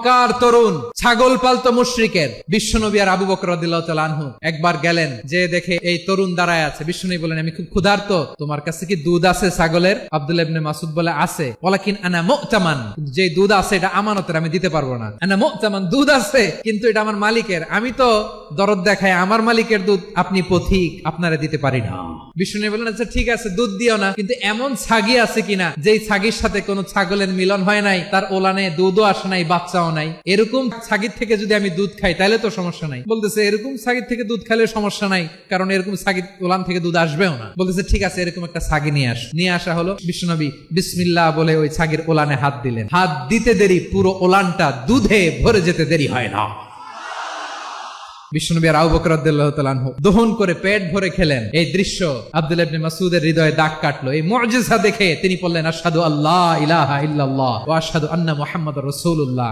মক্কার তরুণ ছাগল পালতো মুশরিকের বিশ্বনবী আর আবু বকর রাদিয়াল্লাহু তাআলা আনহু একবার গেলেন, যে দেখে এই তরুণ দাঁড়ায় আছে। বিশ্বনবী বলেন, আমি খুব ক্ষুধার্ত, তোমার কাছে কি দুধ আছে ছাগলের? আব্দুল্লাহ ইবনে মাসউদ বলে, আছে। ওয়ালাকিন আনা মু'তামান, যে দুধ আছে এটা আমানতের, আমি দিতে পারবো না। আনা মু'তামান, দুধ আছে কিন্তু এটা আমার মালিকের, আমি তো দরদ দেখায় আমার মালিকের দুধ, আপনি পথিক, আপনারা দিতে পারি না। বিশ্বনবী বলেন, আচ্ছা ঠিক আছে, দুধ দিও না, কিন্তু এমন ছাগি আছে কিনা যেই ছাগির সাথে কোনো ছাগলের মিলন হয় নাই, তার ওলানে দুধও আসে নাই, বাচ্চাও নাই, এরকম ছাগির থেকে যদি আমি দুধ খাই তাহলে তো সমস্যা নাই। বলতেছে, এরকম ছাগির থেকে দুধ খাইলে সমস্যা নাই, কারণ এরকম ছাগির ওলান থেকে দুধ আসবেও না। বলতেছে, ঠিক আছে, এরকম একটা ছাগি নিয়ে আসা হলো। বিশ্বনবী বিসমিল্লাহ বলে ওই ছাগির ওলানে হাত দিলেন। হাত দিতে দেরি, পুরো ওলানটা দুধে ভরে যেতে দেরি হয় না। বিশ্বনবী আর আবু বকর রাদিয়াল্লাহু তাআলা আনহু দহন করে পেট ভরে খেলেন। এই দৃশ্য আব্দুল্লাহ ইবনে মাসউদের হৃদয়ে দাগ কাটলো। এই মুজিজা দেখে তিনি বললেন, আশহাদু আল্লা ইলাহা ইল্লাল্লাহ ওয়া আশহাদু আন্না মুহাম্মাদুর রাসূলুল্লাহ।